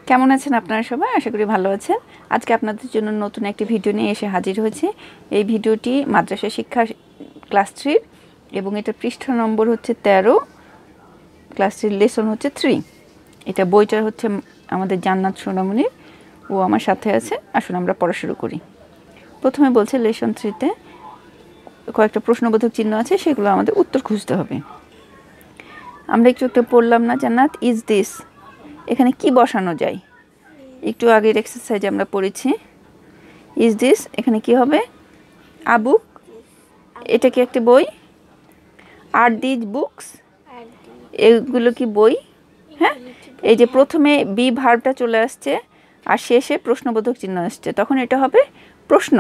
কেমন আছেন আপনারা সবাই? আশা করি ভালো আছেন। আজকে আপনাদের জন্য নতুন একটি ভিডিও নিয়ে এসে হাজির হয়েছে। এই ভিডিওটি মাদ্রাসা শিক্ষা ক্লাস 3 এবং এটা পৃষ্ঠা নম্বর হচ্ছে 13, ক্লাস 3 লেসন হচ্ছে 3। এটা বইটার হচ্ছে আমাদের জান্নাত সোনামণির, ও আমার সাথে আছে। আসুন আমরা পড়া শুরু করি। প্রথমে বলছে লেসন 3-তে কয়েকটা প্রশ্নবোধক চিহ্ন আছে, সেগুলো আমাদের উত্তর খুঁজতে হবে। আমরা একটু পড়লাম না জান্নাত, ইজ দিস, এখানে কি বসানো যায়? একটু আগের এক্সারসাইজে আমরা পড়েছি। ইজ দিস এখানে কি হবে? আ বুক, এটা কি একটি বই? আর দিজ বুকস, এগুলো কি বই? হ্যাঁ, এই যে প্রথমে বি ভার্বটা চলে আসছে আর শেষে প্রশ্নবোধক চিহ্ন আসছে, তখন এটা হবে প্রশ্ন।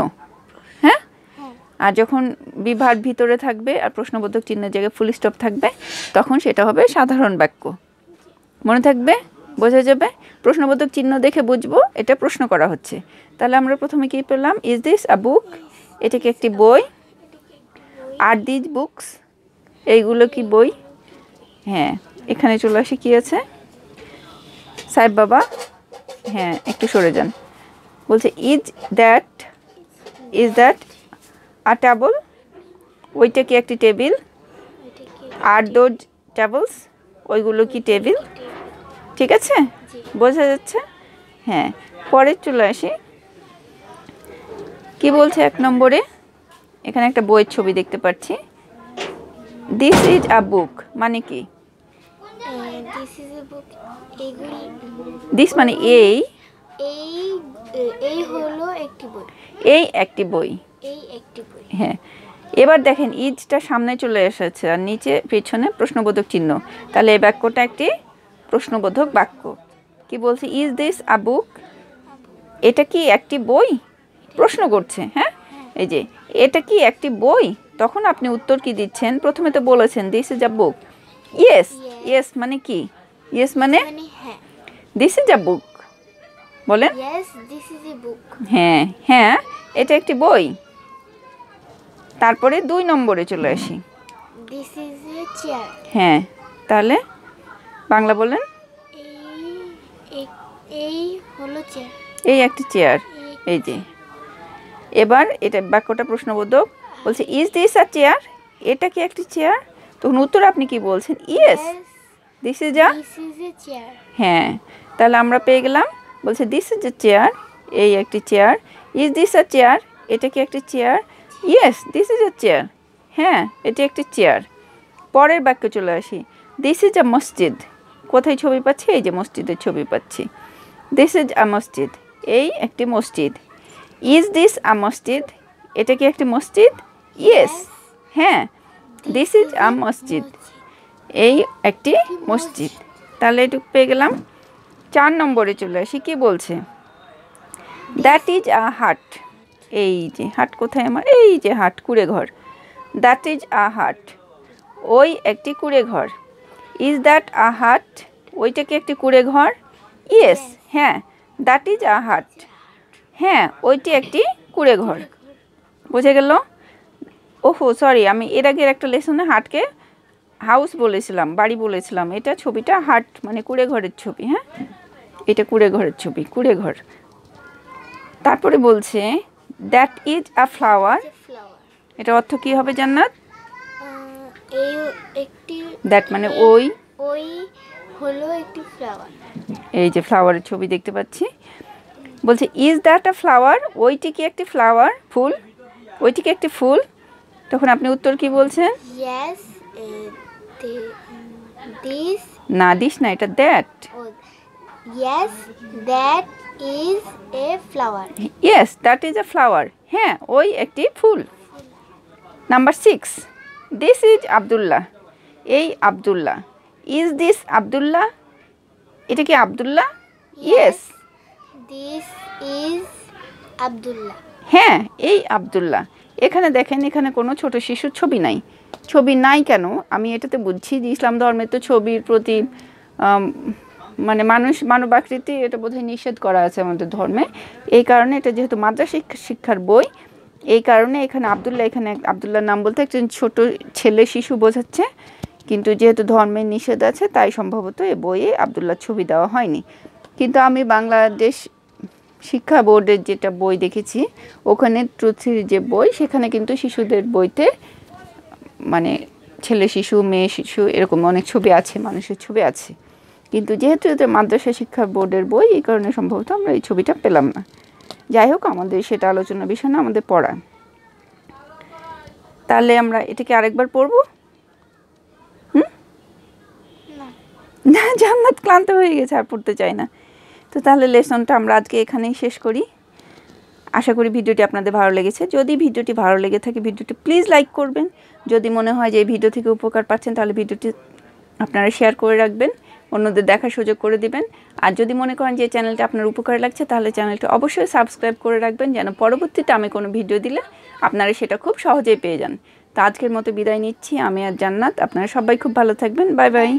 হ্যাঁ, আর যখন বি ভার্ব ভিতরে থাকবে আর প্রশ্নবোধক চিহ্নের জায়গায় ফুল স্টপ থাকবে, তখন সেটা হবে সাধারণ বাক্য। মনে থাকবে? বোঝা যাবে? প্রশ্নবোধক চিহ্ন দেখে বুঝবো এটা প্রশ্ন করা হচ্ছে। তাহলে আমরা প্রথমে কি পেলাম? ইজ দিস আ বুক, এটা কি একটি বই? আর দিজ বুকস, এইগুলো কি বই? হ্যাঁ, এখানে চলে আসি কি আছে সাহেব বাবা। হ্যাঁ, একটু সরে যান। বলছে ইজ দ্যাট আ টেবল, ওইটা কি একটি টেবিল? আর দোজ টেবলস, ওইগুলো কি টেবিল? ঠিক আছে, বোঝা যাচ্ছে? হ্যাঁ, পরে চলে আসি। কি বলছে 1 নম্বরে? এখানে একটা বইয়ের ছবি দেখতে পাচ্ছি। দিস ইজ আ বুক মানে কি? দিস মানে এই হলো একটি বই। এই একটি বই। হ্যাঁ, এবার দেখেন ইজটা সামনে চলে এসেছে আর নিচে পেছনে প্রশ্নবোধক চিহ্ন, তাহলে এই বাক্যটা একটি প্রশ্নবোধক বাক্য। কি বলছে? ইজ দিস আ বুক, এটা কি একটি বই? প্রশ্ন করছে। হ্যাঁ, এই যে এটা কি একটি বই, তখন আপনি উত্তর কি দিচ্ছেন? প্রথমে তো বলেছেন this is a book. Yes, yes মানে কি? ইয়েস মানে দিস ইজ আ বুক, বলেন। হ্যাঁ হ্যাঁ, এটা একটি বই। তারপরে 2 নম্বরে চলে আসি। This is a chair. হ্যাঁ, তাহলে বাংলা বলেন। এই হলো চেয়ার। এই একটি চেয়ার, এই যে। এবার এটা বাক্যটা প্রশ্নবোধক। বলছে ইজ দিস আ চেয়ার, এটা কি একটি চেয়ার? তখন উত্তর আপনি কি বলছেন? Yes, this is a chair. হ্যাঁ, তাহলে আমরা পেয়ে গেলাম। বলছে দিস ইজ এ চেয়ার, এই একটি chair. Is this a chair, এটা কি একটি chair? Yes, this is a chair. হ্যাঁ, এটি একটি চেয়ার। পরের বাক্যে চলে আসি। দিস ইজ আ মসজিদ, কোথায় ছবি পাচ্ছি? এই যে মসজিদের ছবি পাচ্ছি। দিস ইজ আ মসজিদ, এই একটি মসজিদ। ইজ দিস আ মসজিদ, এটা কি একটি মসজিদ? ইয়েস, হ্যাঁ, দিস ইজ আ মসজিদ, এই একটি মসজিদ। তাহলে এটুকু পেয়ে গেলাম। 4 নম্বরে চলে আসি। কি বলছে? দ্যাট ইজ আ হাট, এই যে হাট কোথায় আমার? এই যে হাট, কুঁড়ে ঘর। দ্যাট ইজ আ হাট, ওই একটি কুঁড়ে ঘর। ইজ দ্যাট আ হাট, ওইটা কি একটি কুঁড়ে ঘর? ইয়েস, হ্যাঁ, দ্যাট ইজ আ হাট, হ্যাঁ, ওইটি একটি কুঁড়ে ঘর। বুঝে গেল? ওহো সরি, আমি এর আগের একটা লেসনে হাটকে হাউস বলেছিলাম, বাড়ি বলেছিলাম। এটা ছবিটা হাট মানে কুঁড়ে ঘরের ছবি। হ্যাঁ, এটা কুঁড়ে ঘরের ছবি, কুঁড়ে ঘর। তারপরে বলছে দ্যাট ইজ আ ফ্লাওয়ার, এটা অর্থ কি হবে জান্নাত? দ্যাট মানে ওই হলো একটি ফ্লাওয়ার। এই যে ফ্লাওয়ারের ছবি দেখতে পাচ্ছি। বলছে ইজ দ্যাট আ ফ্লাওয়ার, ওইটি কি একটি ফ্লাওয়ার, ফুল? ওইটি কি একটি ফুল? তখন আপনি উত্তর কি বলছেন? ইয়েস, দিস না, দিস না, এটা that. Yes, that is a flower. Yes, that is a flower, হ্যাঁ, ওই একটি ফুল। নাম্বার 6, দিস ইজ আব্দুল্লাহ, এই আব্দুল্লাহ। ইজ দিস আব্দুল্লাহ, এটা কি Abdullah? Yes, this is Abdullah, হ্যাঁ, এই আব্দুল্লাহ। এখানে দেখেন, এখানে কোনো ছোট শিশুর ছবি নাই। ছবি নাই কেন? আমি এটাতে বুঝছি যে ইসলাম ধর্মে তো ছবির প্রতি মানে মানবাকৃতি, এটা বোধহয় নিষেধ করা আছে আমাদের ধর্মে। এই কারণে এটা যেহেতু মাদ্রাসা শিক্ষার বই, এই কারণে এখানে আব্দুল্লাহ, এখানে আব্দুল্লাহর নাম বলতে একজন ছোট ছেলে, শিশু বোঝাচ্ছে। কিন্তু যেহেতু ধর্মের নিষেধ আছে, তাই সম্ভবত এই বইয়ে আব্দুল্লাহর ছবি দেওয়া হয়নি। কিন্তু আমি বাংলাদেশ শিক্ষা বোর্ডের যেটা বই দেখেছি, ওখানে ট্রুথির যে বই, সেখানে কিন্তু শিশুদের বইতে মানে ছেলে শিশু, মেয়ে শিশু এরকম অনেক ছবি আছে, মানুষের ছবি আছে। কিন্তু যেহেতু এটা মাদ্রাসা শিক্ষা বোর্ডের বই, এই কারণে সম্ভবত আমরা এই ছবিটা পেলাম না। যাই হোক, আমাদের সেটা আলোচনার বিষয় না, আমাদের পড়া। তাহলে আমরা এটাকে আরেকবার পড়বো। না, জান্নাত ক্লান্ত হয়ে গেছে, আর পড়তে চাই না। তো তাহলে লেসনটা আমরা আজকে এখানেই শেষ করি। আশা করি ভিডিওটি আপনাদের ভালো লেগেছে। যদি ভিডিওটি ভালো লেগে থাকে, ভিডিওটি প্লিজ লাইক করবেন। যদি মনে হয় যে এই ভিডিও থেকে উপকার পাচ্ছেন, তাহলে ভিডিওটি আপনারা শেয়ার করে রাখবেন, অন্যদের দেখার সুযোগ করে দিবেন। আর যদি মনে করেন যে এই চ্যানেলটা আপনার উপকারে লাগছে, তাহলে চ্যানেলটি অবশ্যই সাবস্ক্রাইব করে রাখবেন, যেন পরবর্তীতে আমি কোনো ভিডিও দিলে আপনারা সেটা খুব সহজেই পেয়ে যান। তো আজকের মতো বিদায় নিচ্ছি, আমি আর জান্নাত। আপনারা সবাই খুব ভালো থাকবেন। Bye bye.